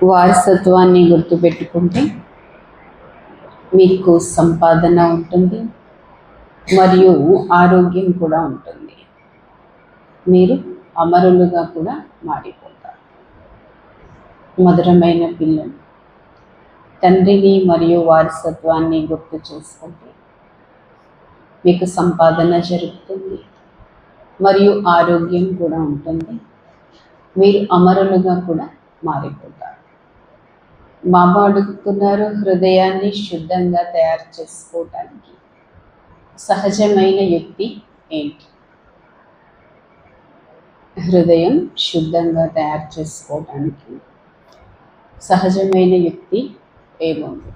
వారసత్వాన్ని గుర్తుపెట్టుకుంటే మీకు సంపాదన ఉంటుంది మరియు ఆరోగ్యం కూడా ఉంటుంది. మీరు అమరులుగా కూడా మారిపోతారు. మధురమైన పిల్లలు తండ్రిని మరియు వారసత్వాన్ని గుర్తు చేసుకుంటే మీకు సంపాదన జరుగుతుంది మరియు ఆరోగ్యం కూడా ఉంటుంది. మీరు అమరులుగా కూడా మారిపోతారు. బాబా అడుగుతున్నారు, హృదయాన్ని శుద్ధంగా తయారు చేసుకోవటానికి సహజమైన యుక్తి ఏంటి? హృదయం శుద్ధంగా తయారు చేసుకోవటానికి సహజమైన యుక్తి ఏముంది?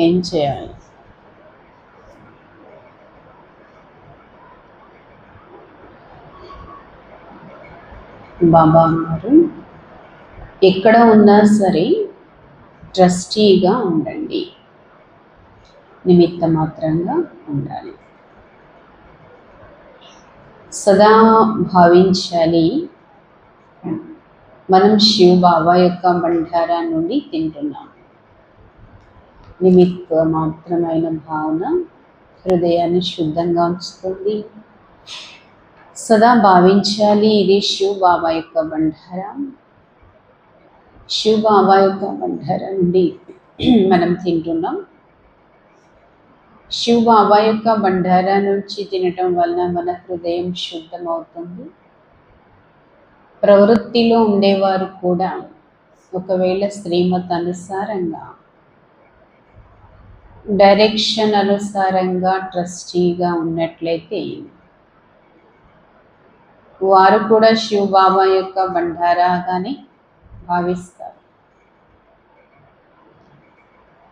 ఏం చేయాలి? బాబా అన్నారు, ఎక్కడ ఉన్నా సరే ట్రస్టీగా ఉండండి, నిమిత్త మాత్రంగా ఉండాలి. సదా భావించాలి, మనం శివ్ బాబా యొక్క బండారా నుండి తింటున్నాం. నిమిత్త మాత్రమైన భావన హృదయాన్ని శుద్ధంగా ఉంచుతుంది. సదా భావించాలి, ఇది శివ్ బాబా యొక్క బండారా. శివ్ బాబా యొక్క బండారా నుండి మనం తింటున్నాం. శివ్ బాబా యొక్క బండారా నుంచి తినటం వలన మన హృదయం శుద్ధమవుతుంది. ప్రవృత్తిలో ఉండేవారు కూడా ఒకవేళ శ్రీమత్ అనుసారంగా, డైరెక్షన్ అనుసారంగా ట్రస్టీగా ఉన్నట్లయితే వారు కూడా శివ్ బాబా యొక్క బండారాగానే భావిస్తారు.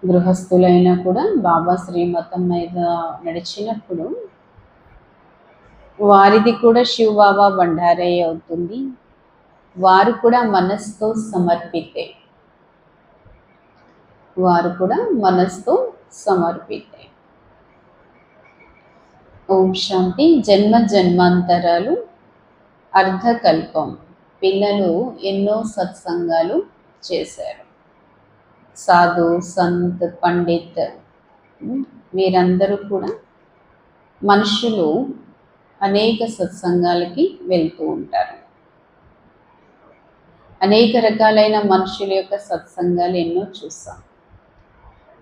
గృహస్థులైనా కూడా బాబా శ్రీమతం మీద నడిచినప్పుడు వారిది కూడా శివ్ బాబా బండారే అవుతుంది. వారు కూడా మనస్సుతో సమర్పితే, వారు కూడా మనస్సుతో సమర్పితే. ఓం శాంతి. జన్మ జన్మాంతరాలు అర్ధకల్పం పిల్లలు ఎన్నో సత్సంగాలు చేశారు. సాధు, సంత్, పండిత్ వీరందరూ కూడా మనుషులు అనేక సత్సంగాలకి వెళ్తూ ఉంటారు. అనేక రకాలైన మనుషుల యొక్క సత్సంగాలు ఎన్నో చూసాం.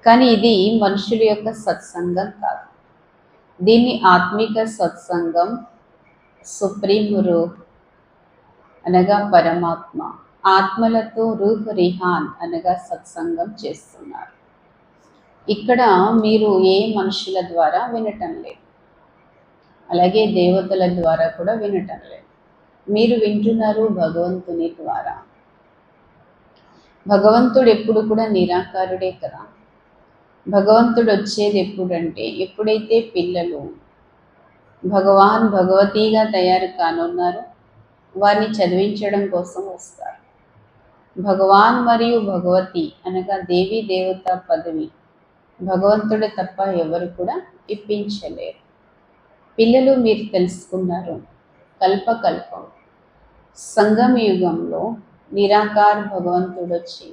కానీ ఇది మనుషుల యొక్క సత్సంగం కాదు. దీన్ని ఆత్మిక సత్సంగం, సుప్రీం రూహ్ అనగా పరమాత్మ, ఆత్మలతో రూహ్ రిహాన్ అనగా సత్సంగం చేస్తున్నారు. ఇక్కడ మీరు ఏ మనుషుల ద్వారా వినటం లేదు, అలాగే దేవతల ద్వారా కూడా వినటం లేదు. మీరు వింటున్నారు భగవంతుని ద్వారా. భగవంతుడు ఎప్పుడు కూడా నిరాకారుడే కదా. భగవంతుడు వచ్చేది ఎప్పుడంటే, ఎప్పుడైతే పిల్లలు భగవాన్ భగవతిగా తయారు కానున్నారో వారిని చదివించడం కోసం వస్తారు. భగవాన్ మరియు భగవతి అనగా దేవీ దేవత పదవి భగవంతుడు తప్ప ఎవరు కూడా ఇప్పించలేరు. పిల్లలు మీరు తెలుసుకున్నారు, కల్పకల్పం సంగమ యుగంలో నిరాకార భగవంతుడు వచ్చి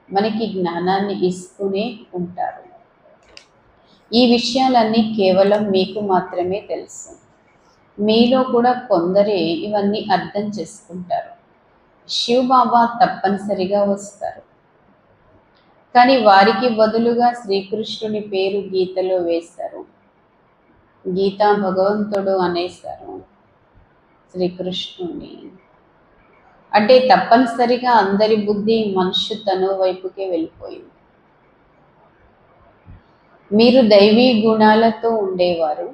మనకి జ్ఞానాన్ని ఇస్తూనే ఉంటారు. ఈ విషయాలన్నీ కేవలం మీకు మాత్రమే తెలుసు. మీలో కూడా కొందరే ఇవన్నీ అర్థం చేసుకుంటారు. శివ్ బాబా తప్పనిసరిగా వస్తారు, కానీ వారికి బదులుగా శ్రీకృష్ణుని పేరు గీతలో వేశారు. గీతా భగవంతుడు అనేశారు శ్రీకృష్ణుని. అంటే తప్పనిసరిగా అందరి బుద్ధి మనుష్య తను వైపుకే వెళ్ళిపోయింది. మీరు దైవీ గుణాలతో ఉండేవారు,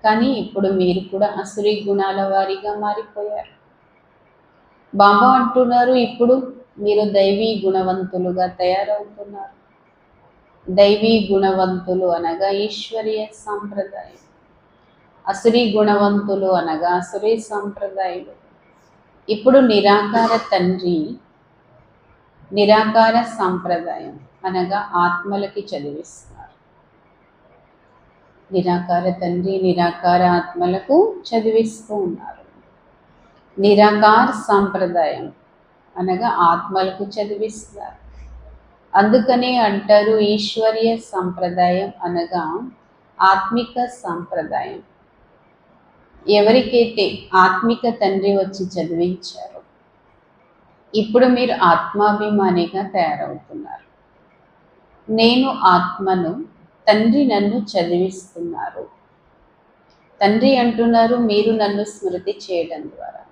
కానీ ఇప్పుడు మీరు కూడా అసురీ గుణాల వారిగా మారిపోయారు. బాబా అంటున్నారు, ఇప్పుడు మీరు దైవీ గుణవంతులుగా తయారవుతున్నారు. దైవీ గుణవంతులు అనగా ఈశ్వరీయ సాంప్రదాయం, అసురీ గుణవంతులు అనగా అసురీ సాంప్రదాయాలు. ఇప్పుడు నిరాకార తండ్రి, నిరాకార సాంప్రదాయం అనగా ఆత్మలకి చదివిస్తున్నారు. నిరాకార తండ్రి నిరాకార ఆత్మలకు చదివిస్తూ ఉన్నారు. నిరాకార సాంప్రదాయం అనగా ఆత్మలకు చదివిస్తారు. అందుకనే అంటారు ఈశ్వర్య సాంప్రదాయం అనగా ఆత్మిక సాంప్రదాయం. ఎవరికైతే ఆత్మిక తండ్రి వచ్చి చదివించారో ఇప్పుడు మీరు ఆత్మాభిమానిగా తయారవుతున్నారు. నేను ఆత్మను, తండ్రి నన్ను చదివిస్తున్నారు. తండ్రి అంటున్నారు మీరు నన్ను స్మృతి చేయడం ద్వారా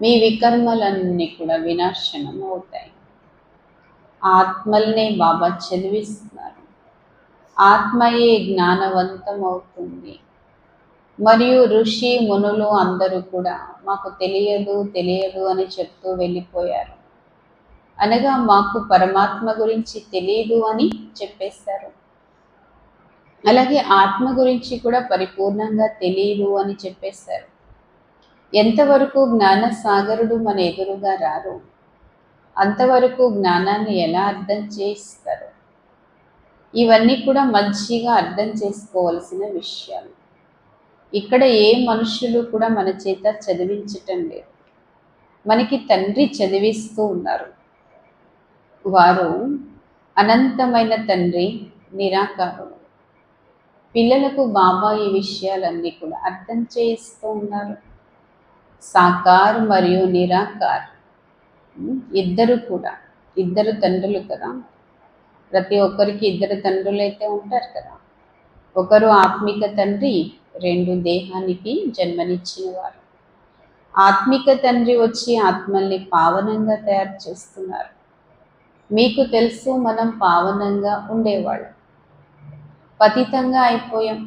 మీ వికర్మలన్నీ కూడా వినాశనం అవుతాయి. ఆత్మల్నే బాబా చదివిస్తున్నారు. ఆత్మయే జ్ఞానవంతం అవుతుంది. మరియు ఋషి మునులు అందరూ కూడా మాకు తెలియదు తెలియదు అని చెప్తూ వెళ్ళిపోయారు. అనగా మాకు పరమాత్మ గురించి తెలియదు అని చెప్పేశారు. అలాగే ఆత్మ గురించి కూడా పరిపూర్ణంగా తెలియదు అని చెప్పేశారు. ఎంతవరకు జ్ఞాన సాగరుడు మన ఎదురుగా రారు అంతవరకు జ్ఞానాన్ని ఎలా అర్థం చేయిస్తారు? ఇవన్నీ కూడా మంచిగా అర్థం చేసుకోవాల్సిన విషయాలు. ఇక్కడ ఏ మనుషులు కూడా మన చేత చదివించటం లేదు. మనకి తండ్రి చదివిస్తూ ఉన్నారు. వారు అనంతమైన తండ్రి, నిరాకారుడు. పిల్లలకు బాబా ఈ విషయాలన్నీ కూడా అర్థం చేయిస్తూ ఉన్నారు. సాకార్ మరియు నిరాకార్ ఇద్దరు కూడా, ఇద్దరు తండ్రులు కదా. ప్రతి ఒక్కరికి ఇద్దరు తండ్రులు అయితే ఉంటారు కదా. ఒకరు ఆత్మిక తండ్రి, రెండు దేహానికి జన్మనిచ్చిన వారు. ఆత్మిక తండ్రి వచ్చి ఆత్మల్ని పావనంగా తయారు చేస్తున్నారు. మీకు తెలుసు మనం పావనంగా ఉండేవాళ్ళం, పతితంగా అయిపోయాం.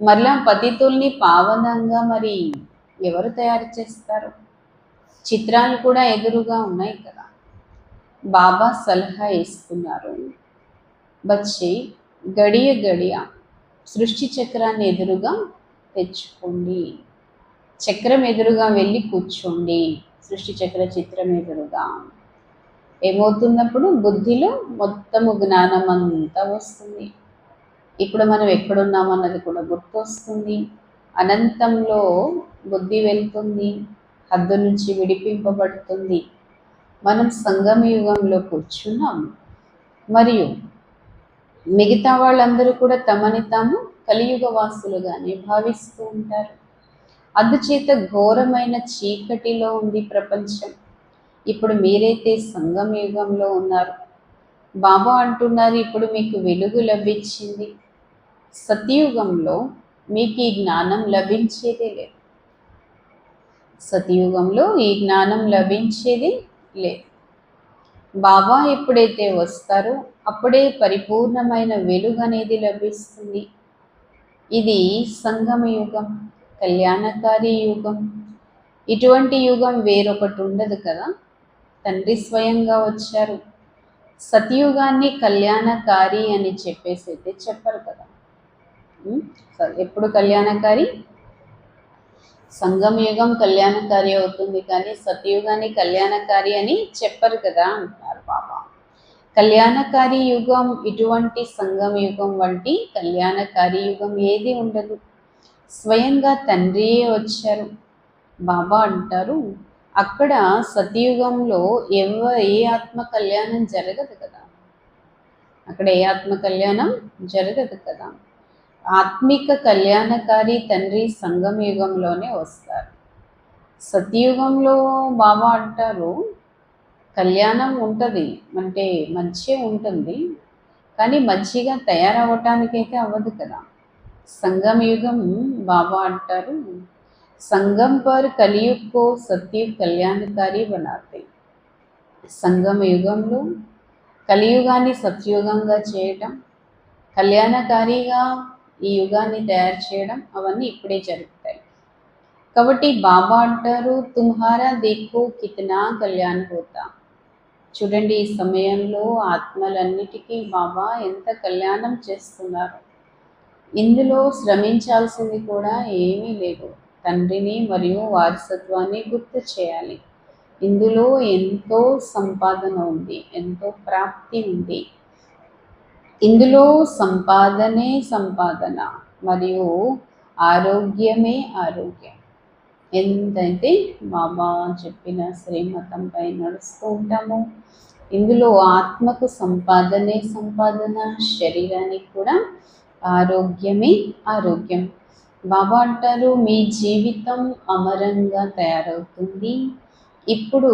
మరలా పతితుల్ని పావనంగా మరి ఎవరు తయారు చేస్తారు? చిత్రాలు కూడా ఎదురుగా ఉన్నాయి కదా. బాబా సలహా ఇస్తున్నారు, బచ్చి గడియ గడియ సృష్టి చక్రాన్ని ఎదురుగా తెచ్చుకోండి. చక్రం ఎదురుగా వెళ్ళి కూర్చోండి. సృష్టి చక్ర చిత్రం ఎదురుగా ఏమవుతున్నప్పుడు బుద్ధిలో మొత్తము జ్ఞానం అంతా వస్తుంది. ఇప్పుడు మనం ఎక్కడున్నామన్నది కూడా గుర్తొస్తుంది. అనంతంలో బుద్ధి వెళ్తుంది, హద్దు నుంచి విడిపింపబడుతుంది. మనం సంగమ యుగంలో కూర్చున్నాం. మరియు మిగతా వాళ్ళందరూ కూడా తమని తాము కలియుగ వాసులుగానే భావిస్తూ ఉంటారు. అందుచేత ఘోరమైన చీకటిలో ఉంది ప్రపంచం. ఇప్పుడు మీరైతే సంగమ యుగంలో ఉన్నారు. బాబా అంటున్నారు ఇప్పుడు మీకు వెలుగు లభించింది. సతయుగంలో మీకు ఈ జ్ఞానం లభించేదే లేదు. సతయుగంలో ఈ జ్ఞానం లభించేది లేదు. బాబా ఎప్పుడైతే వస్తారో అప్పుడే పరిపూర్ణమైన వెలుగు అనేది లభిస్తుంది. ఇది సంగమ యుగం, కళ్యాణకారి యుగం. ఇటువంటి యుగం వేరొకటి ఉండదు కదా. తండ్రి స్వయంగా వచ్చారు. సతయుగాన్ని కళ్యాణకారి అని చెప్పేసి అయితే చెప్పరు కదా. ఎప్పుడు కళ్యాణకారి? సంగమ యుగం కళ్యాణకారి అవుతుంది, కానీ సతయుగాన్ని కళ్యాణకారి అని చెప్పరు కదా అంటున్నారు బాబా. కళ్యాణకారి యుగం ఇటువంటి సంగమ యుగం వంటి కళ్యాణకారి యుగం ఏది ఉండదు. స్వయంగా తండ్రియే వచ్చారు. బాబా అంటారు అక్కడ సతయుగంలో ఏ ఆత్మ కళ్యాణం జరగదు కదా. అక్కడ ఏ ఆత్మ కళ్యాణం జరగదు కదా. ఆత్మిక కళ్యాణకారి తండ్రి సంగమ యుగంలోనే వస్తారు. సతయుగంలో బాబా అంటారు కళ్యాణం ఉంటుంది, అంటే మంచి ఉంటుంది, కానీ మంచిగా తయారవటానికైతే అవ్వదు కదా. సంగమ యుగం బాబా అంటారు సంగం పర్ కలియుగ్ కో సత్యుగ్ కళ్యాణకారి బనాతే. సంగమ యుగంలో కలియుగాన్ని సత్యుగంగా చేయటం, కళ్యాణకారిగా ఈ యుగాన్ని తయారు చేయడం అవన్నీ ఇప్పుడే జరుగుతాయి. కాబట్టి బాబా అంటారు తుమ్హారా దేఖో కితనా కళ్యాణ్ హోతా. చూడండి ఈ సమయంలో ఆత్మలన్నిటికీ బాబా ఎంత కళ్యాణం చేస్తున్నారు. ఇందులో శ్రమించాల్సింది కూడా ఏమీ లేదు. తండ్రిని మరియు వారసత్వాన్ని గుర్తు చేయాలి. ఇందులో ఎంతో సంపాదన ఉంది, ఎంతో ప్రాప్తి ఉంది. ఇందులో సంపాదనే సంపాదన మరియు ఆరోగ్యమే ఆరోగ్యం. ఎంతైతే బాబా చెప్పిన శ్రీమతంపై నడుస్తూ ఉంటామో, ఇందులో ఆత్మకు సంపాదనే సంపాదన, శరీరానికి కూడా ఆరోగ్యమే ఆరోగ్యం. బాబా అంటారు, మీ జీవితం అమరంగా తయారవుతుంది. ఇప్పుడు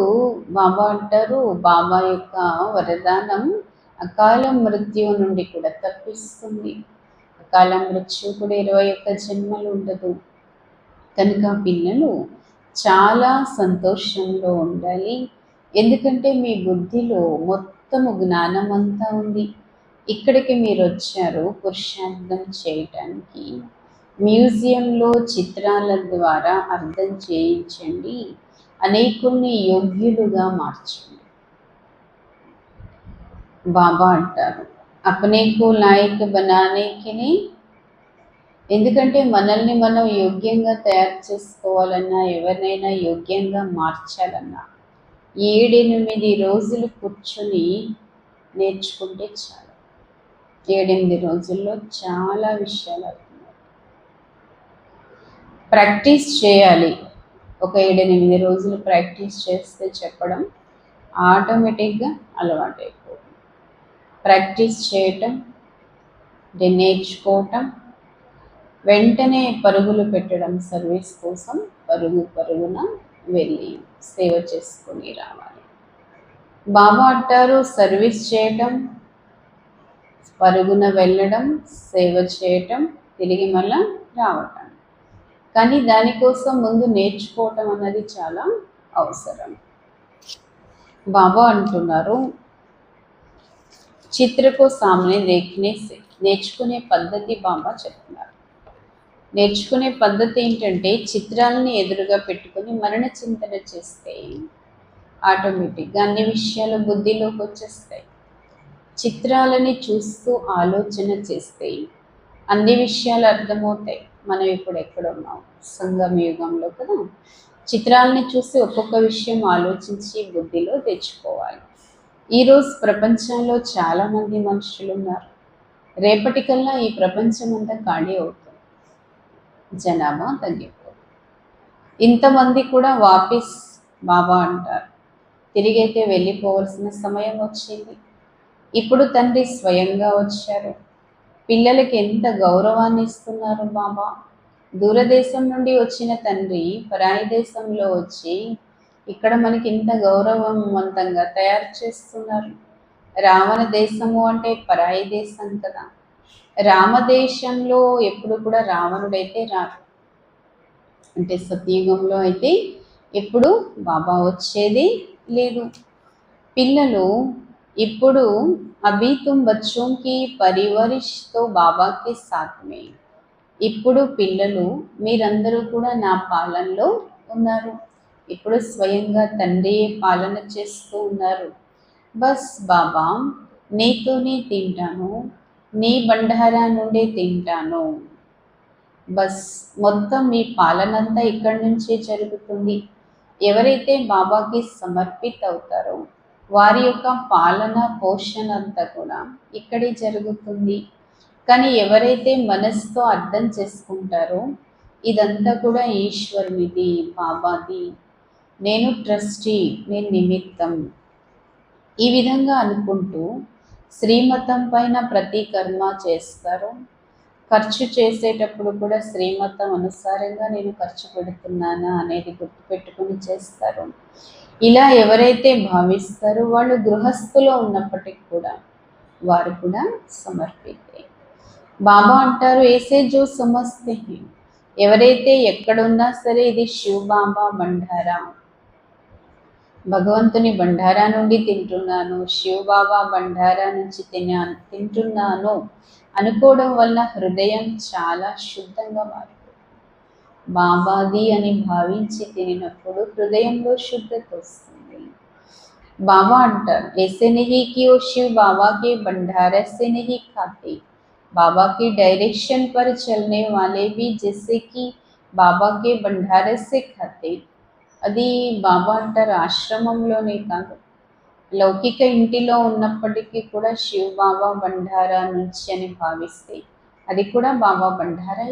బాబా అంటారు, బాబా యొక్క వరదానం అకాల మృత్యు నుండి కూడా తప్పిస్తుంది. అకాల మృత్యు కూడా 21 జన్మలు ఉండదు. కనుక పిల్లలు చాలా సంతోషంలో ఉండాలి. ఎందుకంటే మీ బుద్ధిలో మొత్తము జ్ఞానం అంతా ఉంది. ఇక్కడికి మీరు వచ్చారు పురుషార్థం చేయటానికి. మ్యూజియంలో చిత్రాల ద్వారా అర్థం చేయించండి, అనేకుల్ని యోగ్యులుగా మార్చండి. బాబా అంటారు, అపనేకు లాయక్ బనానేకి, ఎందుకంటే మనల్ని మనం యోగ్యంగా తయారు చేసుకోవాలన్నా, ఎవరినైనా యోగ్యంగా మార్చాలన్నా 7-8 రోజులు కూర్చొని నేర్చుకుంటే చాలు. 7-8 రోజుల్లో చాలా విషయాలు అవుతున్నాయి. ప్రాక్టీస్ చేయాలి. ఒక 7-8 రోజులు ప్రాక్టీస్ చేస్తే చెప్పడం ఆటోమేటిక్గా అలవాటైపోతుంది. ప్రాక్టీస్ చేయటం, నేర్చుకోవటం, వెంటనే పరుగులు పెట్టడం, సర్వీస్ కోసం పరుగున వెళ్ళి సేవ చేసుకొని రావాలి. బాబా అంటారు, సర్వీస్ చేయటం, పరుగున వెళ్ళడం, సేవ చేయటం, తిరిగి మళ్ళా రావటం. కానీ దానికోసం ముందు నేర్చుకోవటం అన్నది చాలా అవసరం. బాబా అంటున్నారు, చిత్రకు సామ్నే దేఖనే సే, నేర్చుకునే పద్ధతి బాబా చెప్తున్నారు. నేర్చుకునే పద్ధతి ఏంటంటే, చిత్రాలని ఎదురుగా పెట్టుకొని మరణ చింతన చేస్తే ఆటోమేటిక్గా అన్ని విషయాలు బుద్ధిలోకి వచ్చేస్తాయి. చిత్రాలని చూస్తూ ఆలోచన చేస్తే అన్ని విషయాలు అర్థమవుతాయి. మనం ఇప్పుడు ఎక్కడున్నాం, సంగమ యుగంలో కదా. చిత్రాలని చూసి ఒక్కొక్క విషయం ఆలోచించి బుద్ధిలో తెచ్చుకోవాలి. ఈరోజు ప్రపంచంలో చాలామంది మనుషులు ఉన్నారు. రేపటికల్లా ఈ ప్రపంచం అంతా ఖాళీ అవుతుంది, జనాభా తగ్గిపోతుంది. ఇంతమంది కూడా వాపస్ బాబా అంటారు, తిరిగైతే వెళ్ళిపోవలసిన సమయం వచ్చింది. ఇప్పుడు తండ్రి స్వయంగా వచ్చారు. పిల్లలకి ఎంత గౌరవాన్ని ఇస్తున్నారు బాబా. దూరదేశం నుండి వచ్చిన తండ్రి పరాయి దేశంలో వచ్చి ఇక్కడ మనకి ఇంత గౌరవవంతంగా తయారు చేస్తున్నారు. రావణ దేశము అంటే పరాయి దేశం కదా. రామదేశంలో ఎప్పుడు కూడా రావణుడైతే రారు. అంటే సత్యయుగంలో అయితే ఎప్పుడు బాబా వచ్చేది లేదు. పిల్లలు ఇప్పుడు అభీ తుమ్ బచ్చోం కి పరివరిష్ తో బాబా కే సాత్ మే. ఇప్పుడు పిల్లలు మీరందరూ కూడా నా పాలనలో ఉన్నారు. ఇప్పుడు స్వయంగా తండ్రి పాలన చేస్తూ ఉన్నారు. బస్ బాబా, నీతోనే తింటాను, నీ బండారా నుండే తింటాను. బస్ మొత్తం మీ పాలనంతా ఇక్కడి నుంచే జరుగుతుంది. ఎవరైతే బాబాకి సమర్పిత అవుతారో వారి యొక్క పాలన పోషణ అంతా కూడా ఇక్కడే జరుగుతుంది. కానీ ఎవరైతే మనసుతో అర్థం చేసుకుంటారో ఇదంతా కూడా ఈశ్వరునిది, బాబాది, నేను ట్రస్టీ, నేను నిమిత్తం, ఈ విధంగా అనుకుంటూ శ్రీమతం పైన ప్రతి కర్మ చేస్తారు. ఖర్చు చేసేటప్పుడు కూడా శ్రీమతం అనుసారంగా నేను ఖర్చు పెడుతున్నానా అనేది గుర్తుపెట్టుకుని చేస్తారు. ఇలా ఎవరైతే భావిస్తారో వాళ్ళు గృహస్థులో ఉన్నప్పటికీ కూడా వారు కూడా సమర్పితే. బాబా అంటారు, ఏసే జో సమస్తే హై, ఎవరైతే ఎక్కడున్నా సరే ఇది శివ బాబా బండారా, భగవంతుని బండారా నుండి తింటున్నాను, శివబాబా బండారా నుంచి తింటున్నాను అనుకోవడం వల్ల హృదయం చాలా శుద్ధంగా మారుతుంది. బాబాది అని భావించి తినప్పుడు హృదయంలో శుద్ధత వస్తుంది. బాబా అంటారు, ऐसे नहीं कि वो शिव बाबा के भंडारे से नहीं खाते, बाबा की डायरेक्शन पर चलने वाले भी जैसे कि बाबा के भंडारे से खाते. అది బాబా అంటారు, ఆశ్రమంలోనే కాదు, లౌకిక ఇంటిలో ఉన్నప్పటికీ కూడా శివ బాబా బండారా నుంచి అని భావిస్తే అది కూడా బాబా బండారా.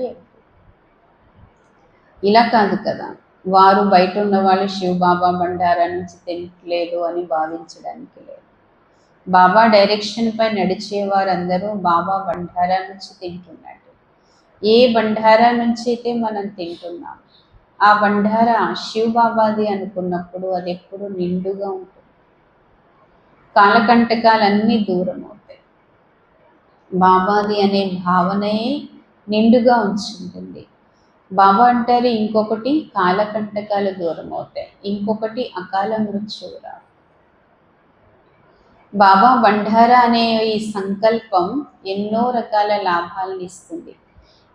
ఇలా కాదు కదా, వారు బయట ఉన్న వాళ్ళు శివబాబా బండారా నుంచి తినట్లేదు అని భావించడానికి లేదు. బాబా డైరెక్షన్ పై నడిచే వారందరూ బాబా బండారా నుంచి తింటున్నారు. ఏ బండారా నుంచి అయితే మనం తింటున్నాం, ఆ బండారా శివబాబాది అనుకున్నప్పుడు అది ఎప్పుడు నిండుగా ఉంటుంది. కాలకంటకాలన్నీ దూరం అవుతాయి. బాబాది అనే భావనే నిండుగా ఉంచుంటుంది. బాబా అంటారు, ఇంకొకటి కాలకంటకాలు దూరం అవుతాయి, ఇంకొకటి అకాల మృత్యువు రాదు. బాబా బండారా అనే ఈ సంకల్పం ఎన్నో రకాల లాభాలను ఇస్తుంది.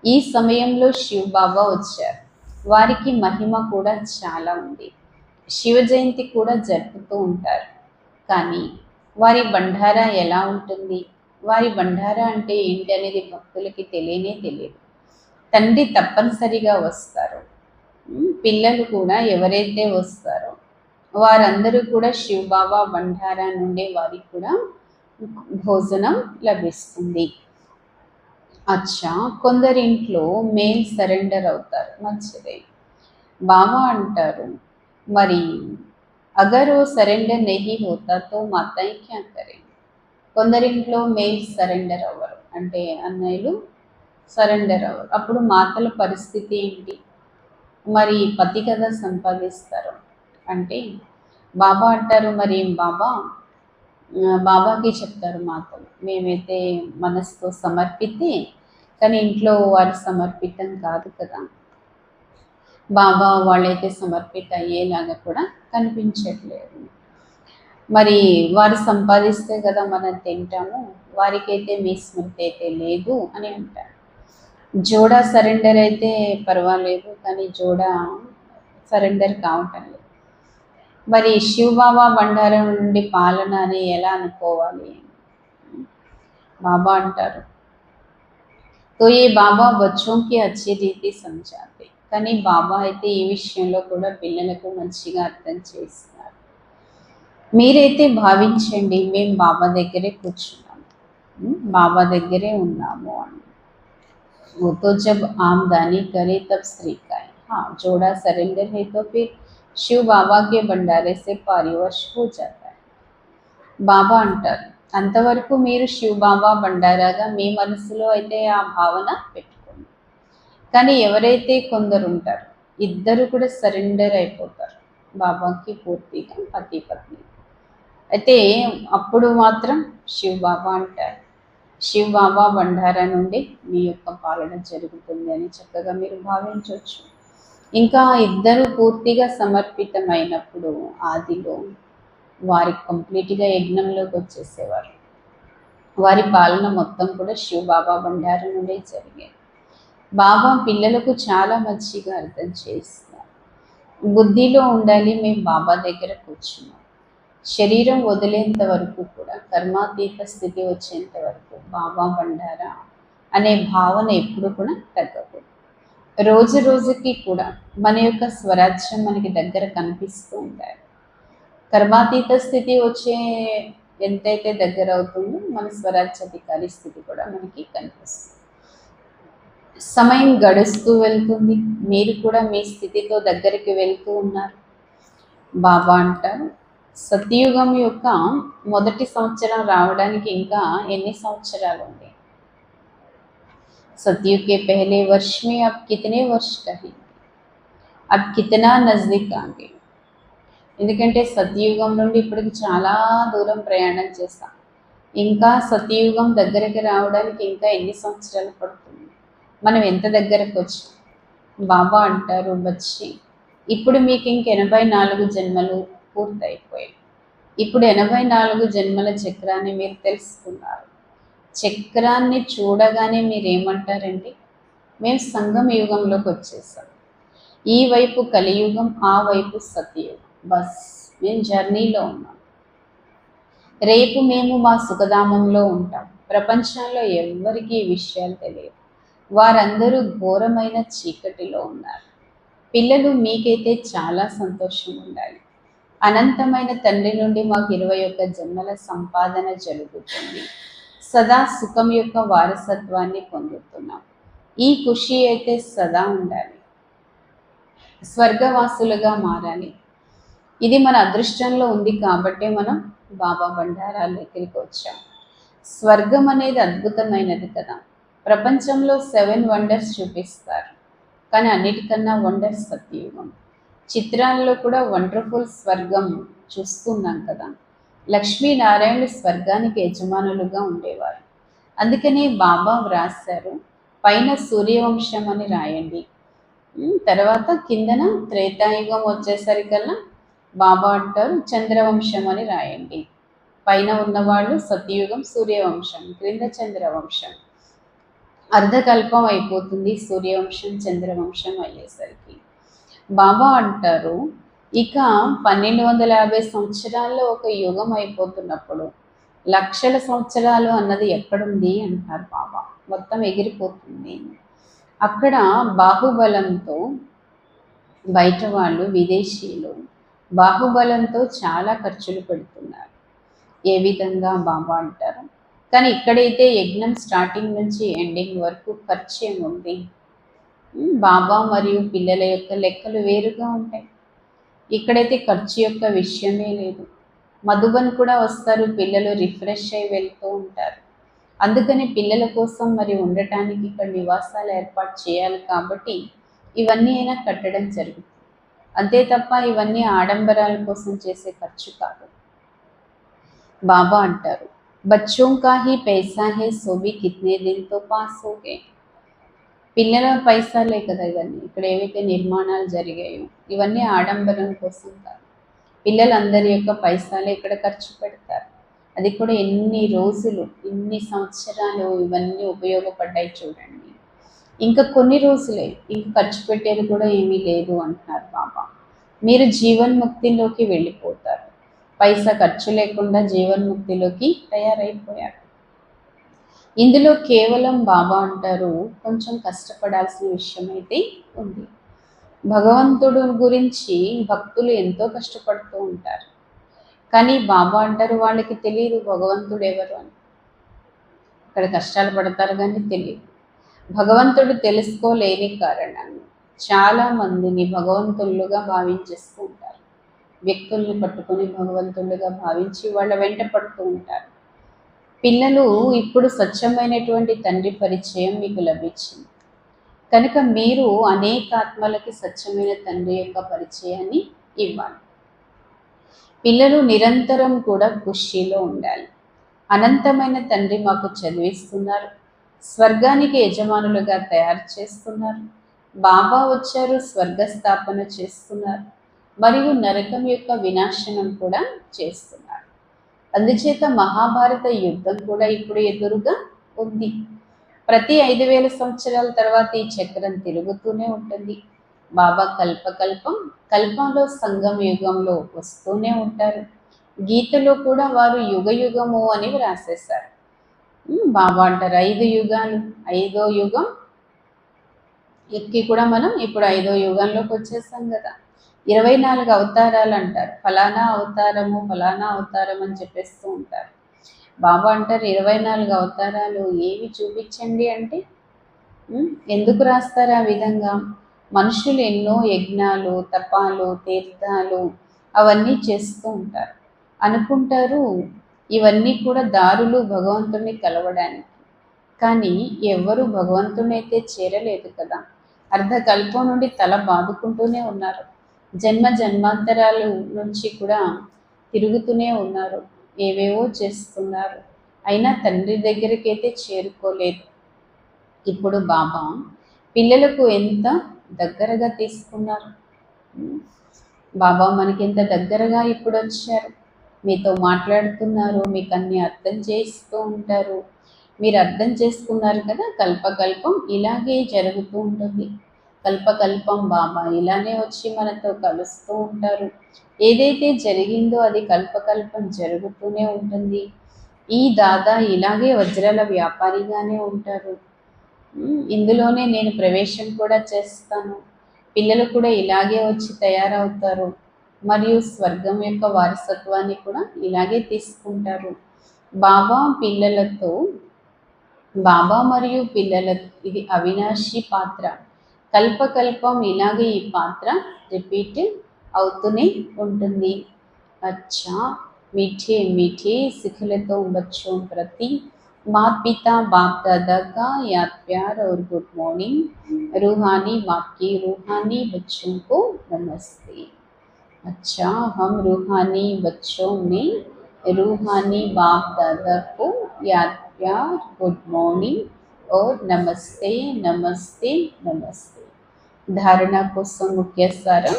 ఈ సమయంలో శివ బాబా వచ్చారు. వారికి మహిమ కూడా చాలా ఉంది. శివ జయంతి కూడా జరుపుతూ ఉంటారు. కానీ వారి బండారా ఎలా ఉంటుంది, వారి బండారా అంటే ఏంటి అనేది భక్తులకి తెలియనే తెలియదు. తండ్రి తప్పనిసరిగా వస్తారు. పిల్లలు కూడా ఎవరైతే వస్తారో వారందరూ కూడా శివబాబా బండారా నుండి వారికి కూడా భోజనం లభిస్తుంది. అచ్చా, కొందరింట్లో మేల్ సరెండర్ అవుతారు, మంచిదే. బాబా అంటారు, మరి అగర్ ఓ సరెండర్ నెహీ హోతా తో మాతాయి క్యా కరే. కొందరింట్లో మేల్ సరెండర్ అవ్వరు, అంటే అన్నయ్యలు సరెండర్ అవ్వరు. అప్పుడు మాతల పరిస్థితి ఏంటి? మరి పతి కదా సంపాదిస్తారు. అంటే బాబా అంటారు, మరి బాబాకి చెప్తారు మాతలు, మేమైతే మనసుతో సమర్పితే, కానీ ఇంట్లో వారు సమర్పితం కాదు కదా. బాబా వాళ్ళైతే సమర్పిత అయ్యేలాగా కూడా కనిపించట్లేదు. మరి వారు సంపాదిస్తే కదా మనం తింటాము, వారికైతే మీ స్మృతి అయితే లేదు అని అంటారు. జోడా సరెండర్ అయితే పర్వాలేదు, కానీ జోడా సరెండర్ కావటం లేదు. మరి శివబాబా బండారా నుండి పాలన అని ఎలా అనుకోవాలి? బాబా అంటారు, తో ఏ బాబా బచ్చోంకి అచ్చే రీతి సమझाते. కానీ బాబా అయితే ఈ విషయంలో కూడా పిల్లలకు మంచిగా అర్థం చేస్తున్నారు. మీరైతే భావించండి, మేము బాబా దగ్గరే కూర్చున్నాము, బాబా దగ్గరే ఉన్నాము అని. वो तो जब आमदनी करे तब स्त्री का है. हाँ, जोड़ा सरेंडर है तो फिर शिव बाबा के भंडारे से पारिवश हो जाता है. బాబా అంటారు, అంతవరకు మీరు శివ బాబా బండారాగా మీ మనసులో అయితే ఆ భావన పెట్టుకోండి. కానీ ఎవరైతే కొందరు ఉంటారు, ఇద్దరు కూడా సరెండర్ అయిపోతారు బాబాకి పూర్తిగా, పతి పత్ని. అయితే అప్పుడు మాత్రం శివ బాబా అంటారు, శివ బాబా బండారా నుండి మీ యొక్క పాలన జరుగుతుంది అని చక్కగా మీరు భావించవచ్చు. ఇంకా ఇద్దరు పూర్తిగా సమర్పితమైనప్పుడు ఆదిలో వారి కంప్లీట్గా యజ్ఞంలోకి వచ్చేసేవారు. వారి పాలన మొత్తం కూడా శివ బాబా బండారా నుండి జరిగేది. బాబా పిల్లలకు చాలా మంచిగా అర్థం చేస్తున్నారు. బుద్ధిలో ఉండాలి, మేము బాబా దగ్గర కూర్చున్నాం. శరీరం వదిలేంత వరకు కూడా, కర్మాతీత స్థితి వచ్చేంత వరకు బాబా బండారా అనే భావన ఎప్పుడు కూడా తగ్గకూడదు. రోజు రోజుకి కూడా మన యొక్క స్వరాజ్యం మనకి దగ్గర కనిపిస్తూ ఉండాలి. కర్మాతీత స్థితి వచ్చే ఎంతైతే దగ్గర అవుతుందో మన స్వరాజ్యాధికారి స్థితి కూడా మనకి కనిపిస్తుంది. సమయం గడుస్తూ వెళ్తుంది, మీరు కూడా మీ స్థితితో దగ్గరికి వెళ్తూ ఉన్నారు. బాబా అంటారు, సత్యయుగం యొక్క మొదటి సంవత్సరం రావడానికి ఇంకా ఎన్ని సంవత్సరాలు ఉంది? सतयुग के पहले वर्ष में अब कितने वर्ष कहेंगे, अब कितना नजदीक आगे. ఎందుకంటే సత్యయుగం నుండి ఇప్పటికి చాలా దూరం ప్రయాణం చేస్తాం. ఇంకా సత్యయుగం దగ్గరికి రావడానికి ఇంకా ఎన్ని సంవత్సరాలు పడుతుంది? మనం ఎంత దగ్గరకు వచ్చాం? బాబా అంటారు, బచ్చి ఇప్పుడు మీకు ఇంక 84 జన్మలు పూర్తయిపోయాయి. ఇప్పుడు 84 జన్మల చక్రాన్ని మీరు తెలుసుకున్నారు. చక్రాన్ని చూడగానే మీరేమంటారండి? మేము సంగమ యుగంలోకి వచ్చేసాం. ఈ వైపు కలియుగం, ఆ వైపు సత్యయుగం. బస్ మేము జర్నీలో ఉన్నాం. రేపు మేము మా సుఖధామంలో ఉంటాం. ప్రపంచంలో ఎవ్వరికీ ఈ విషయాలు తెలియదు. వారందరూ ఘోరమైన చీకటిలో ఉన్నారు. పిల్లలు, మీకైతే చాలా సంతోషం ఉండాలి. అనంతమైన తండ్రి నుండి మాకు 21 జన్మల సంపాదన జరుగుతుంది. సదా సుఖం యొక్క వారసత్వాన్ని పొందుతున్నాం. ఈ ఖుషి అయితే సదా ఉండాలి. స్వర్గవాసులుగా మారాలి. ఇది మన అదృష్టంలో ఉంది కాబట్టి మనం బాబా బండారాల దగ్గరికి వచ్చాం. స్వర్గం అనేది అద్భుతమైనది కదా. ప్రపంచంలో 7 వండర్స్ చూపిస్తారు, కానీ అన్నిటికన్నా వండర్ సత్యయుగం. చిత్రాల్లో కూడా వండర్ఫుల్ స్వర్గం చూస్తున్నాం కదా. లక్ష్మీనారాయణులు స్వర్గానికి యజమానులుగా ఉండేవారు. అందుకని బాబా వ్రాశారు, పైన సూర్యవంశం అని రాయండి, తర్వాత కిందన త్రేతాయుగం వచ్చేసరికల్లా బాబా అంటారు చంద్రవంశం అని రాయండి. పైన ఉన్నవాళ్ళు సత్యయుగం సూర్యవంశం, క్రింద చంద్రవంశం. అర్ధకల్పం అయిపోతుంది సూర్యవంశం చంద్రవంశం అయ్యేసరికి. బాబా అంటారు, ఇక 1250 సంవత్సరాల్లో ఒక యుగం అయిపోతున్నప్పుడు లక్షల సంవత్సరాలు అన్నది ఎక్కడుంది అంటారు బాబా. మొత్తం ఎగిరిపోతుంది. అక్కడ బాహుబలంతో బయట వాళ్ళు విదేశీయులు బాహుబలంతో చాలా ఖర్చులు పెడుతున్నారు. ఏ విధంగా బాబా అంటారు, కానీ ఇక్కడైతే యజ్ఞం స్టార్టింగ్ నుంచి ఎండింగ్ వరకు ఖర్చు ఏముంది? బాబా మరియు పిల్లల యొక్క లెక్కలు వేరుగా ఉంటాయి. ఇక్కడైతే ఖర్చు యొక్క విషయమే లేదు. మధుబన్ కూడా వస్తారు, పిల్లలు రిఫ్రెష్ అయి వెళ్తూ ఉంటారు. అందుకని పిల్లల కోసం మరి ఉండటానికి ఇక్కడ నివాసాలు ఏర్పాటు చేయాలి కాబట్టి ఇవన్నీ అయినా కట్టడం జరుగుతుంది. అంతే తప్ప ఇవన్నీ ఆడంబరాల కోసం చేసే ఖర్చు కాదు. బాబా అంటారు, బచ్చోं का ही पैसा है सो भी कितने दिन तो पास हो गए. పిల్లల పైసాలే కదా ఇవన్నీ. ఇక్కడ ఏవైతే నిర్మాణాలు జరిగాయో ఇవన్నీ ఆడంబరం కోసం కాదు. పిల్లలందరి యొక్క పైసాలే ఇక్కడ ఖర్చు పెడతారు. అది కూడా ఎన్ని రోజులు, ఎన్ని సంవత్సరాలు ఇవన్నీ ఉపయోగపడ్డాయి చూడండి. ఇంకా కొన్ని రోజులే, ఇంక ఖర్చు పెట్టేది కూడా ఏమీ లేదు అంటున్నారు బాబా. మీరు జీవన్ముక్తిలోకి వెళ్ళిపోతారు. పైసా ఖర్చు లేకుండా జీవన్ముక్తిలోకి తయారైపోయారు. ఇందులో కేవలం బాబా అంటారు కొంచెం కష్టపడాల్సిన విషయం అయితే ఉంది. భగవంతుడు గురించి భక్తులు ఎంతో కష్టపడుతూ ఉంటారు, కానీ బాబా అంటారు వాళ్ళకి తెలియదు భగవంతుడు ఎవరు అని. ఇక్కడ కష్టాలు పడతారు కానీ తెలియదు. భగవంతుడు తెలుసుకోలేని కారణంగా చాలామందిని భగవంతులుగా భావించేస్తూ ఉంటారు. వ్యక్తుల్ని పట్టుకొని భగవంతులుగా భావించి వాళ్ళ వెంట పడుతూ ఉంటారు. పిల్లలు ఇప్పుడు స్వచ్ఛమైనటువంటి తండ్రి పరిచయం మీకు లభించింది కనుక మీరు అనేక ఆత్మలకి స్వచ్ఛమైన తండ్రి యొక్క పరిచయాన్ని ఇవ్వాలి. పిల్లలు నిరంతరం కూడా ఖుషీలో ఉండాలి. అనంతమైన తండ్రి మాకు చదివిస్తున్నారు, స్వర్గానికి యజమానులుగా తయారు చేస్తున్నారు. బాబా వచ్చారు, స్వర్గస్థాపన చేస్తున్నారు, మరియు నరకం యొక్క వినాశనం కూడా చేస్తున్నారు. అందుచేత మహాభారత యుద్ధం కూడా ఇప్పుడు ఎదురుగా ఉంది. ప్రతి 5000 సంవత్సరాల తర్వాత ఈ చక్రం తిరుగుతూనే ఉంటుంది. బాబా కల్పకల్పం కల్పంలో సంగమ యుగంలో వస్తూనే ఉంటారు. గీతలో కూడా వారు యుగ యుగము అని వ్రాసేశారు. బాబా అంటారు 5 యుగాలు, 5వ యుగం ఎక్కి కూడా మనం ఇప్పుడు 5వ యుగంలోకి వచ్చేసాం కదా. 24 అవతారాలు అంటారు, ఫలానా అవతారము ఫలానా అవతారం అని చెప్పేస్తూ ఉంటారు. బాబా అంటారు 24 అవతారాలు ఏవి చూపించండి అంటే ఎందుకు రాస్తారు ఆ విధంగా? మనుషులు ఎన్నో యజ్ఞాలు తపాలు తీర్థాలు అవన్నీ చేస్తూ ఉంటారు, అనుకుంటారు ఇవన్నీ కూడా దారులు భగవంతుని కలవడానికి. కానీ ఎవరు భగవంతుని అయితే చేరలేదు కదా. అర్ధకల్పం నుండి తల బాదుకుంటూనే ఉన్నారు, జన్మ జన్మాంతరాల నుంచి కూడా తిరుగుతూనే ఉన్నారు, ఏవేవో చేస్తున్నారు, అయినా తండ్రి దగ్గరికి అయితే చేరుకోలేదు. ఇప్పుడు బాబా పిల్లలకు ఎంత దగ్గరగా తీసుకున్నారు. బాబా మనకి ఎంత దగ్గరగా ఇప్పుడు వచ్చారు, మీతో మాట్లాడుతున్నారు, మీకు అన్ని అర్థం చేస్తూ ఉంటారు. మీరు అర్థం చేసుకున్నారు కదా, కల్పకల్పం ఇలాగే జరుగుతూ ఉంటుంది. కల్పకల్పం బాబా ఇలానే వచ్చి మనతో కలుస్తూ ఉంటారు. ఏదైతే జరిగిందో అది కల్పకల్పం జరుగుతూనే ఉంటుంది. ఈ దాదా ఇలాగే వజ్రాల వ్యాపారిగానే ఉంటారు. ఇందులోనే నేను ప్రవేశం కూడా చేస్తాను. పిల్లలు కూడా ఇలాగే వచ్చి తయారవుతారు మరియు స్వర్గం యొక్క వారసత్వాన్ని కూడా ఇలాగే తీసుకుంటారు. బాబా పిల్లలతో, బాబా మరియు పిల్లల ఇది అవినాశి పాత్ర కల్పకల్పం ఇలాగే ఈ పాత్ర రిపీట్ అవుతూనే ఉంటుంది. అచ్చా मीठे मीठे सिखलतों बच्चों प्रति माता पिता बाप दादा का याद प्यार और गुड मॉर्निंग. रूहानी बाप की रूहानी बच्चों को नमस्ते. अच्छा, हम रूहानी बच्चों में रूहानी बाप दादा को याद प्यार गुड मॉर्निंग और नमस्ते नमस्ते नमस्ते. धारणा కోసం ముఖ్య సారం.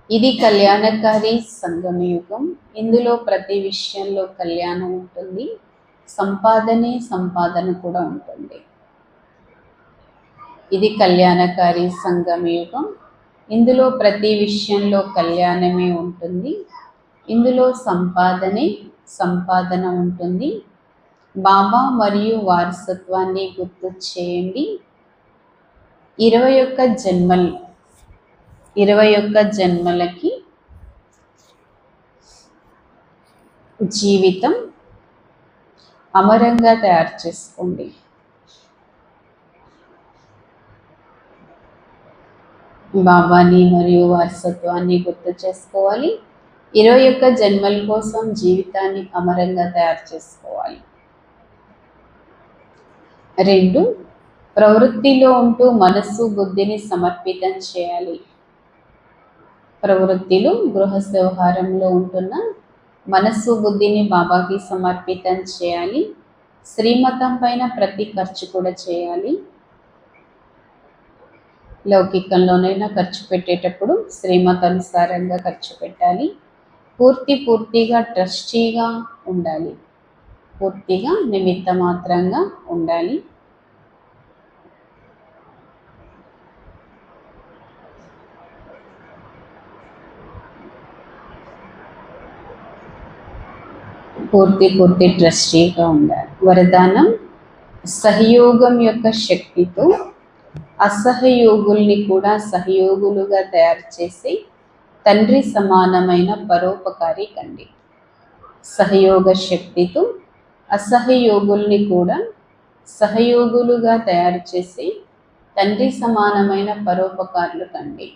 ఇది కళ్యాణకారి సంగమయుగం. ఇందులో ప్రతి విషయంలో కళ్యాణం ఉంటుంది, సంపాదన కూడా ఉంటుంది. ఇది కళ్యాణకారి సంగమయుగం. ఇందులో ప్రతి విషయంలో కళ్యాణమే ఉంటుంది, ఇందులో సంపాదన ఉంటుంది. బాబా మరియు వారసత్వాన్ని గుర్తు చేయండి. 21 జన్మలకి జీవితం అమరంగా తయారు చేసుకోండి. బాబాని మరియు వారసత్వాన్ని గుర్తు చేసుకోవాలి. 21 జన్మల కోసం జీవితాన్ని అమరంగా తయారు చేసుకోవాలి. 2, ప్రవృత్తిలో ఉంటూ మనస్సు బుద్ధిని సమర్పితం చేయాలి. ప్రవృత్తిలో గృహస్థ వ్యవహారంలో ఉంటున్న మనస్సు బుద్ధిని బాబాకి సమర్పితం చేయాలి. శ్రీమతం పైన ప్రతి ఖర్చు కూడా చేయాలి. లౌకికంలోనైనా ఖర్చు పెట్టేటప్పుడు శ్రీమతానుసారంగా ఖర్చు పెట్టాలి. పూర్తిగా ట్రస్టీగా ఉండాలి. పూర్తిగా నిమిత్త మాత్రంగా ఉండాలి. పూర్తి ట్రస్టీగా ఉండాలి. వరదానం. సహయోగం యొక్క శక్తితో అసహయోగుల్ని కూడా సహయోగులుగా తయారు చేసి తండ్రి సమానమైన పరోపకారి కండి. సహయోగ శక్తితో అసహయోగుల్ని కూడా సహయోగులుగా తయారు చేసి తండ్రి సమానమైన పరోపకారులు కండి.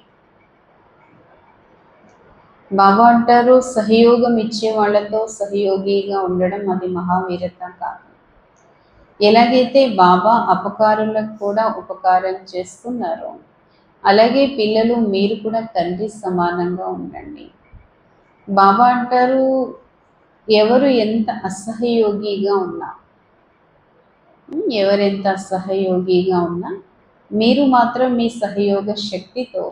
బాబా అంటారు, సహయోగం ఇచ్చే వాళ్ళతో సహయోగిగా ఉండడం అది మహావీరత కాదు. ఎలాగైతే బాబా అపకారులకు కూడా ఉపకారం చేస్తున్నారో అలాగే పిల్లలు మీరు కూడా తండ్రి సమానంగా ఉండండి. బాబా అంటారు, ఎవరు ఎంత అసహయోగిగా ఉన్నా మీరు మాత్రం మీ సహయోగ శక్తితో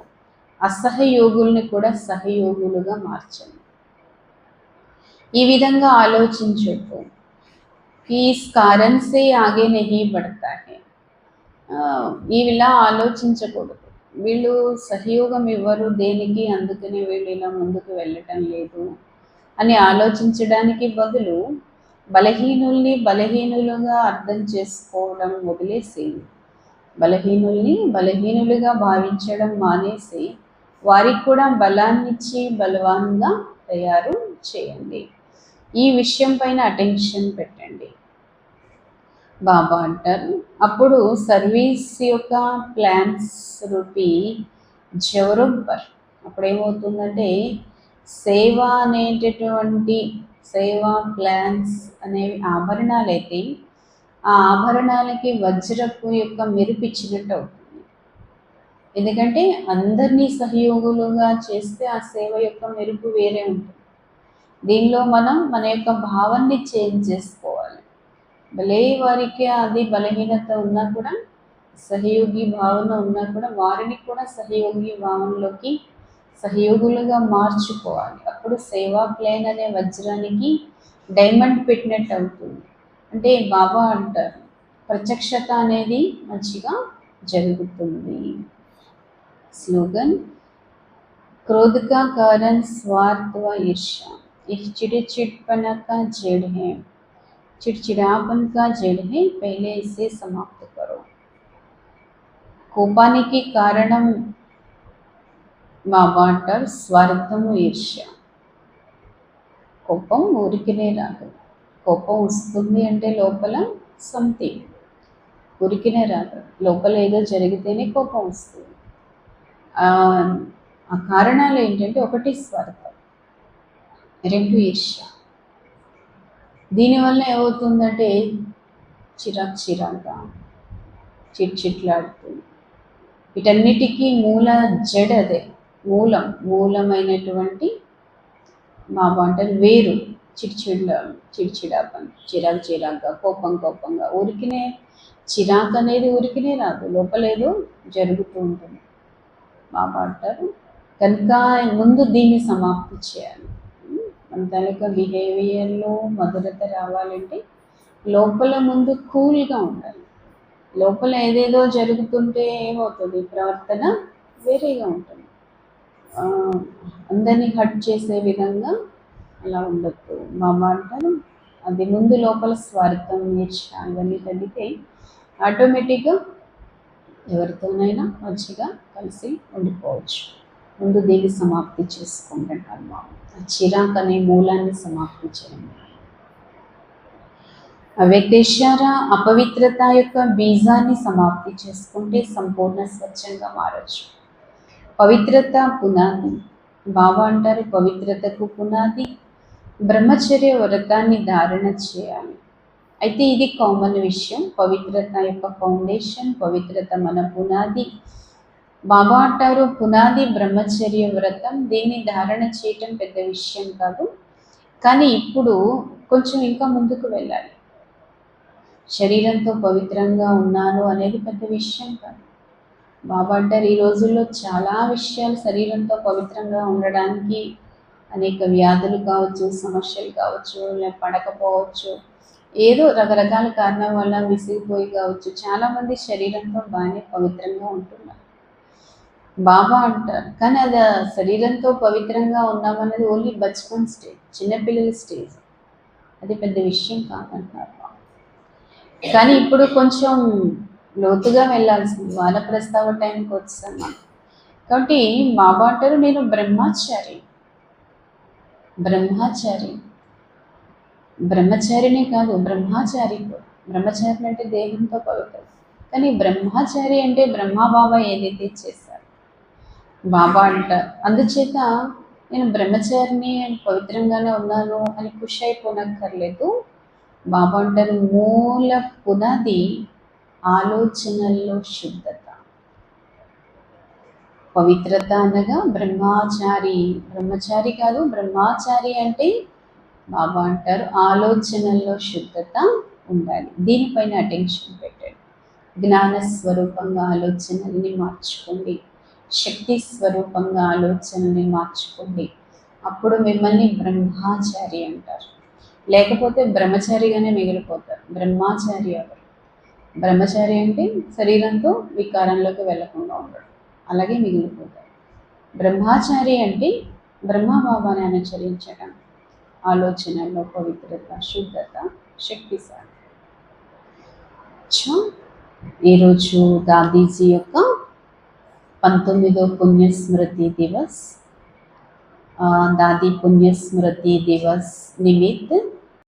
అసహయోగుల్ని కూడా సహయోగులుగా మార్చండి. ఈ విధంగా ఆలోచించొద్దు. ఇస్ కారణ్ సే ఆగే నహీ బఢతా హై. ఇలా ఆలోచించకూడదు. వీళ్ళు సహయోగం ఇవ్వరు దేనికి, అందుకనే వీళ్ళు ఇలా ముందుకు వెళ్ళటం లేదు అని ఆలోచించడానికి బదులు బలహీనుల్ని బలహీనులుగా అర్థం చేసుకోవడం వదిలేసి, బలహీనులుగా భావించడం మానేసి వారికి కూడా బలాన్నిచ్చి బలవాన్గా తయారు చేయండి. ఈ విషయం పైన అటెన్షన్ పెట్టండి. బాబా అంటారు, అప్పుడు సర్వీస్ యొక్క ప్లాన్స్ రూపీ జవరంపర్ అప్పుడేమవుతుందంటే సేవా ప్లాన్స్ అనేవి ఆభరణాలైతే ఆ ఆభరణాలకి వజ్రపు యొక్క మెరుపు ఇచ్చినట్టు అవుతుంది. ఎందుకంటే అందరినీ సహయోగులుగా చేస్తే ఆ సేవ యొక్క మెరుపు వేరే ఉంటుంది. దీనిలో మనం మన యొక్క భావాన్ని చేంజ్ చేసుకోవాలి. భలే వారికి అది బలహీనత ఉన్నా కూడా, సహయోగి భావన ఉన్నా కూడా వారిని కూడా సహయోగి భావనలోకి సహయోగులుగా మార్చుకోవాలి. అప్పుడు సేవా ప్లాన్ అనే వజ్రానికి డైమండ్ పెట్టినట్టు అవుతుంది. అంటే బాబా అంటారు, ప్రత్యక్షత అనేది మంచిగా జరుగుతుంది. स्लोगन. क्रोध का कारण स्वार्थ व ईर्ष्या, यह चिड़चिड़पना का जड़ है, चिड़चिड़ापन का जड़ है, पहले इसे समाप्त करो. కోపానికి కారణం బాబా అంటారు స్వార్థము, ఈర్ష్య. కోపం ఊరికినే రాదు. కోపం వస్తుంది అంటే లోపల సంథింగ్ ఊరికినే రాదు. లోపల ఏదో జరిగితేనే కోపం వస్తుంది. ఆ ఆ కారణాలు ఏంటంటే, ఒకటి స్వార్థం, 2 ఈర్ష్య. దీనివల్ల ఏమవుతుందంటే చిరాకుగా, చిట్లాడుతుంది. వీటన్నిటికీ మూల జడ అదే, మూలమైనటువంటి అంటారు వేరు చిడిచిడాపని, చిరాకుగా, కోపంగా, ఊరికినే చిరాకు అనేది ఊరికినే రాదు, లోపలేదో జరుగుతూ ఉంటుంది. బాబా అంటారు కనుక ముందు దీన్ని సమాప్తి చేయాలి. మన తాలూకా బిహేవియర్లో మధురత రావాలంటే లోపల ముందు కూల్గా ఉండాలి. లోపల ఏదేదో జరుగుతుంటే ఏమవుతుంది, ప్రవర్తన వేరేగా ఉంటుంది. అందరినీ హర్ట్ చేసే విధంగా అలా ఉండొద్దు. బాబా అంటారు అది ముందు లోపల స్వార్థం, ఈర్ష్య ఇవన్నీ తగ్గితే ఆటోమేటిక్గా ఎవరితోనైనా మంచిగా కలిసి ఉండిపోవచ్చు. ముందు దీన్ని సమాప్తి చేసుకుంటాను బాబు. చిరాకు అనే మూలాన్ని సమాప్తి చేయండి. అవ్యక్తేశ్వర అపవిత్రత యొక్క బీజాన్ని సమాప్తి చేసుకుంటే సంపూర్ణ స్వచ్ఛంగా మారచ్చు. పవిత్రత పునాది. బాబా అంటారు పవిత్రతకు పునాది బ్రహ్మచర్య వ్రతాన్ని ధారణ చేయాలి. అయితే ఇది కామన్ విషయం. పవిత్రత యొక్క ఫౌండేషన్, పవిత్రత మన పునాది. బాబా అంటారు పునాది బ్రహ్మచర్య వ్రతం. దీన్ని ధారణ చేయటం పెద్ద విషయం కాదు, కానీ ఇప్పుడు కొంచెం ఇంకా ముందుకు వెళ్ళాలి. శరీరంతో పవిత్రంగా ఉన్నాను అనేది పెద్ద విషయం కాదు. బాబా అంటారు ఈ రోజుల్లో చాలా విషయాలు శరీరంతో పవిత్రంగా ఉండడానికి అనేక వ్యాధులు కావచ్చు, సమస్యలు కావచ్చు, లేక పడకపోవచ్చు, ఏదో రకరకాల కారణం వల్ల విసిగిపోయి కావచ్చు, చాలామంది శరీరంతో బాగానే పవిత్రంగా ఉంటున్నారు. బాబా అంటారు కానీ అది శరీరంతో పవిత్రంగా ఉన్నామన్నది ఓన్లీ బచ్పన్ స్టేజ్, చిన్నపిల్లల స్టేజ్, అది పెద్ద విషయం కాదంటారు. కానీ ఇప్పుడు కొంచెం లోతుగా వెళ్ళాల్సింది, వానప్రస్తావ టైంకి వచ్చాను మనం. కాబట్టి బాబా అంటారు నేను బ్రహ్మచారినే కాదు, బ్రహ్మచారి కూడా. బ్రహ్మచారి అంటే దేహంతో పవిత్రం, కానీ బ్రహ్మచారి అంటే బ్రహ్మబాబా ఏదైతే చేశారు బాబా అంటారు. అందుచేత నేను బ్రహ్మచారిని, పవిత్రంగానే ఉన్నాను అని ఖుషి అయిపోనక్కర్లేదు. బాబా అంటారు మూల పునాది ఆలోచనల్లో శుద్ధత. పవిత్రత అనగా బ్రహ్మచారి కాదు, బ్రహ్మచారి అంటే బాబా అంటారు ఆలోచనల్లో శుద్ధత ఉండాలి. దీనిపైన అటెన్షన్ పెట్టండి. జ్ఞాన స్వరూపంగా ఆలోచనల్ని మార్చుకోండి, శక్తి స్వరూపంగా ఆలోచనల్ని మార్చుకోండి. అప్పుడు మిమ్మల్ని బ్రహ్మచారి అంటారు. లేకపోతే బ్రహ్మచారిగానే మిగిలిపోతారు. బ్రహ్మచారి ఎవరు? బ్రహ్మచారి అంటే శరీరంతో వికారంలోకి వెళ్లకుండా ఉండడం, అలాగే మిగిలిపోతారు. బ్రహ్మచారి అంటే బ్రహ్మబాబాని అనుసరించడం, ఆలోచనల్లో పవిత్రత, శుద్ధత, శక్తిశాలి. ఈరోజు దాదీజీ యొక్క 19వ పుణ్యస్మృతి దివస్, दादी पुण्य स्मृति दिवस निमित्त